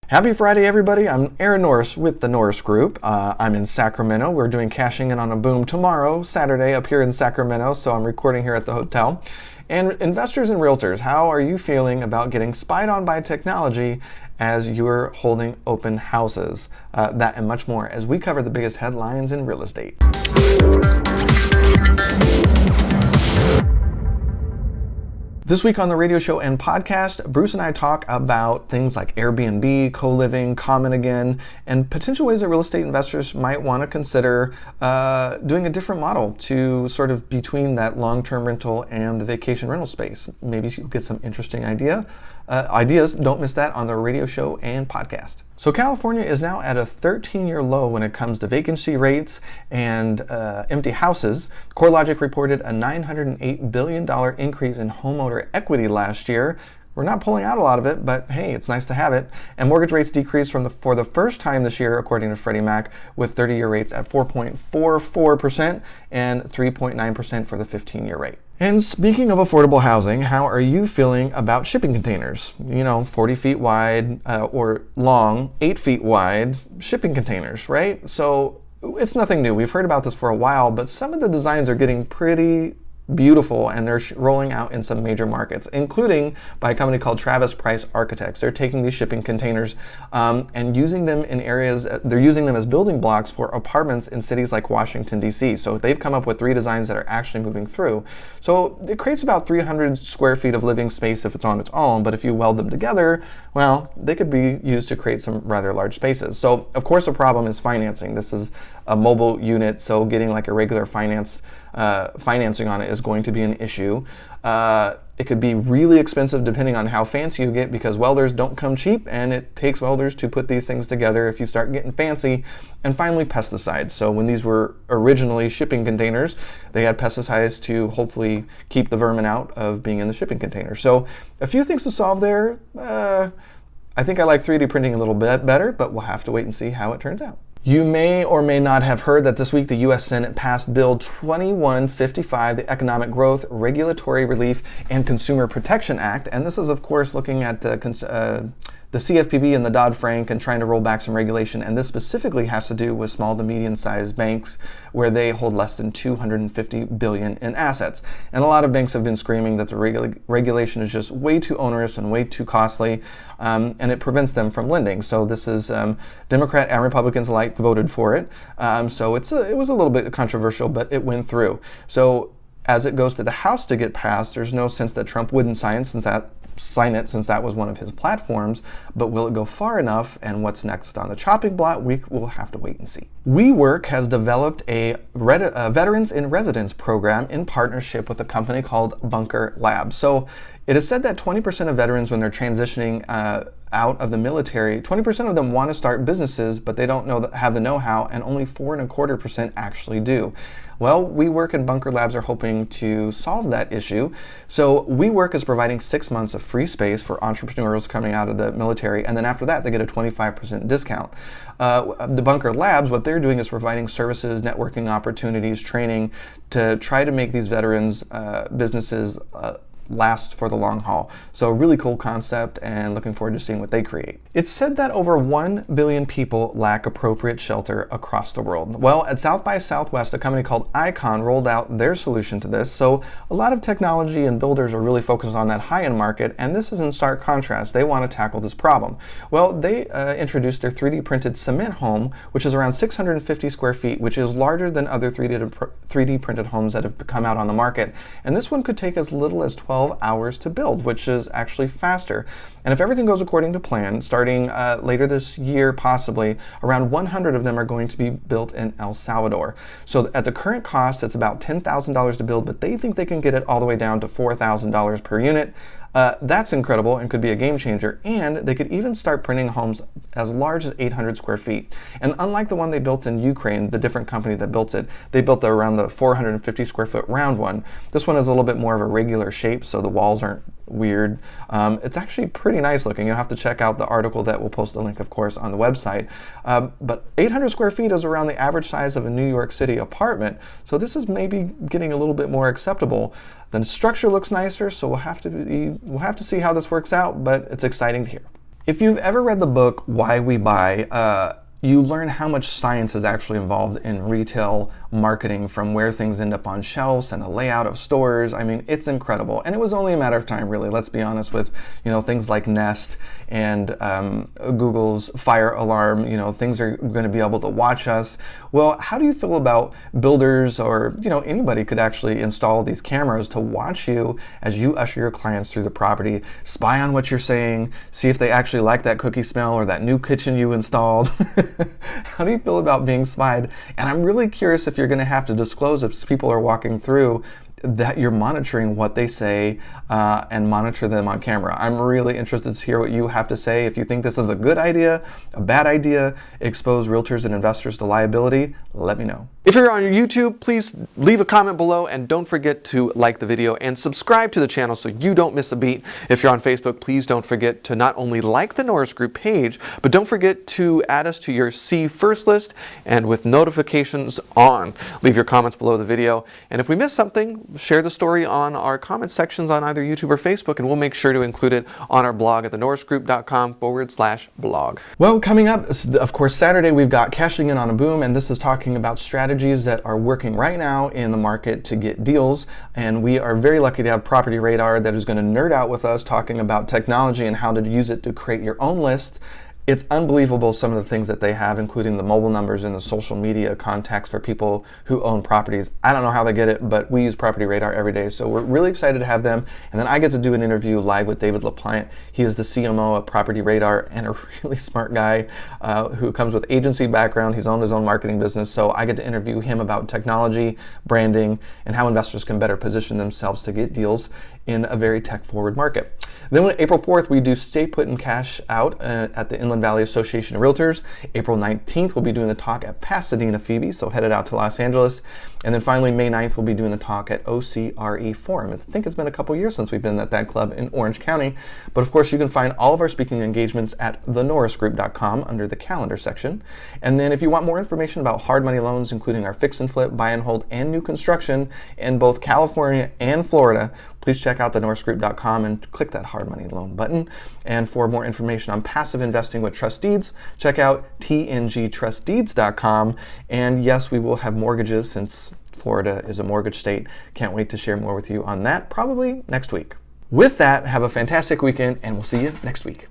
Happy Friday, everybody. I'm Aaron Norris with the Norris Group. I'm in Sacramento. We're doing Cashing In on a Boom tomorrow, Saturday, up here in Sacramento, so I'm recording here at the hotel. And investors and realtors, how are you feeling about getting spied on by technology as you're holding open houses? That and much more as we cover the biggest headlines in real estate. This week on the radio show and podcast, Bruce and I talk about things like Airbnb, co-living, common again, and potential ways that real estate investors might want to consider doing a different model to sort of between that long-term rental and the vacation rental space. Maybe you'll get some interesting ideas. Don't miss that on the radio show and podcast. So California is now at a 13-year low when it comes to vacancy rates and empty houses. CoreLogic reported a $908 billion increase in homeowner equity last year. We're not pulling out a lot of it, but hey, it's nice to have it. And mortgage rates decreased for the first time this year, according to Freddie Mac, with 30-year rates at 4.44% and 3.9% for the 15-year rate. And speaking of affordable housing, how are you feeling about shipping containers? 40 feet wide or long, 8 feet wide shipping containers, right? So it's nothing new. We've heard about this for a while, but some of the designs are getting pretty beautiful, and they're rolling out in some major markets, including by a company called Travis Price Architects. They're taking these shipping containers and using them in areas, they're using them as building blocks for apartments in cities like Washington, D.C. So they've come up with 3 designs that are actually moving through. So it creates about 300 square feet of living space if it's on its own, but if you weld them together, well, they could be used to create some rather large spaces. So of course the problem is financing. This is a mobile unit, so getting like a regular financing on it is going to be an issue. It could be really expensive depending on how fancy you get, because welders don't come cheap, and it takes welders to put these things together if you start getting fancy. And finally, pesticides. So when these were originally shipping containers, they had pesticides to hopefully keep the vermin out of being in the shipping container. So a few things to solve there. I think I like 3D printing a little bit better, but we'll have to wait and see how it turns out. You may or may not have heard that this week the U.S. Senate passed Bill 2155, the Economic Growth, Regulatory Relief, and Consumer Protection Act. And this is, of course, looking at the CFPB and the Dodd-Frank and trying to roll back some regulation. And this specifically has to do with small to medium-sized banks where they hold less than $250 billion in assets. And a lot of banks have been screaming that the regulation is just way too onerous and way too costly, and it prevents them from lending. So this is Democrat and Republicans alike voted for it. So it was a little bit controversial, but it went through. So as it goes to the House to get passed, there's no sense that Trump wouldn't sign it since that was one of his platforms, but will it go far enough, and what's next on the chopping block? We'll have to wait and see. WeWork has developed a Veterans in Residence program in partnership with a company called Bunker Labs. So it is said that 20% of veterans, when they're transitioning out of the military, 20% of them want to start businesses, but they don't have the know-how, and only 4.25% actually do. Well, WeWork and Bunker Labs are hoping to solve that issue. So WeWork is providing 6 months of free space for entrepreneurs coming out of the military, and then after that they get a 25% discount. The Bunker Labs, what they're doing is providing services, networking opportunities, training to try to make these veterans businesses last for the long haul. So a really cool concept, and looking forward to seeing what they create. It's said that over 1 billion people lack appropriate shelter across the world. Well, at South by Southwest, a company called Icon rolled out their solution to this. So a lot of technology and builders are really focused on that high-end market, and this is in stark contrast. They want to tackle this problem. Well, they introduced their 3D printed cement home, which is around 650 square feet, which is larger than other 3D printed homes that have come out on the market. And this one could take as little as 12 hours to build, which is actually faster. And if everything goes according to plan, starting later this year possibly, around 100 of them are going to be built in El Salvador. So at the current cost, it's about $10,000 to build, but they think they can get it all the way down to $4,000 per unit. That's incredible and could be a game changer. And they could even start printing homes as large as 800 square feet. And unlike the one they built in Ukraine, the different company that built it, they built around the 450 square foot round one. This one is a little bit more of a regular shape, so the walls aren't weird. It's actually pretty nice looking. You'll have to check out the article that we'll post a link, of course, on the website. But 800 square feet is around the average size of a New York City apartment. So this is maybe getting a little bit more acceptable. The structure looks nicer, so we'll have to see how this works out, but it's exciting to hear. If you've ever read the book Why We Buy, you learn how much science is actually involved in retail marketing, from where things end up on shelves and the layout of stores. I mean, it's incredible. And it was only a matter of time, really, let's be honest, with, things like Nest and Google's fire alarm. Things are going to be able to watch us. Well, how do you feel about builders, or anybody could actually install these cameras to watch you as you usher your clients through the property, spy on what you're saying, see if they actually like that cookie smell or that new kitchen you installed? How do you feel about being spied? And I'm really curious if you're going to have to disclose, if people are walking through, that you're monitoring what they say and monitor them on camera. I'm really interested to hear what you have to say. If you think this is a good idea, a bad idea, expose realtors and investors to liability, let me know. If you're on YouTube, please leave a comment below, and don't forget to like the video and subscribe to the channel so you don't miss a beat. If you're on Facebook, please don't forget to not only like the Norris Group page, but don't forget to add us to your See First list, and with notifications on. Leave your comments below the video, and if we miss something, share the story on our comment sections on either YouTube or Facebook, and we'll make sure to include it on our blog at thenorrisgroup.com/blog. Well, coming up, of course, Saturday, we've got Cashing In on a Boom, and this is talking about strategies that are working right now in the market to get deals. And we are very lucky to have Property Radar that is going to nerd out with us, talking about technology and how to use it to create your own list. It's unbelievable, some of the things that they have, including the mobile numbers and the social media contacts for people who own properties. I don't know how they get it, but we use Property Radar every day, so we're really excited to have them. And then I get to do an interview live with David LaPlante. He is the CMO of Property Radar and a really smart guy who comes with agency background. He's owned his own marketing business, so I get to interview him about technology, branding, and how investors can better position themselves to get deals in a very tech-forward market. Then on April 4th, we do Stay Put and Cash Out at the Inland Valley Association of Realtors. April 19th, we'll be doing the talk at Pasadena Phoebe, so headed out to Los Angeles. And then finally, May 9th, we'll be doing the talk at OCRE Forum. I think it's been a couple years since we've been at that club in Orange County. But of course, you can find all of our speaking engagements at thenorrisgroup.com under the calendar section. And then if you want more information about hard money loans, including our fix and flip, buy and hold, and new construction in both California and Florida, please check out thenorrisgroup.com and click that hard money loan button. And for more information on passive investing with trust deeds, check out tngtrustdeeds.com. And yes, we will have mortgages, since Florida is a mortgage state. Can't wait to share more with you on that, probably next week. With that, have a fantastic weekend, and we'll see you next week.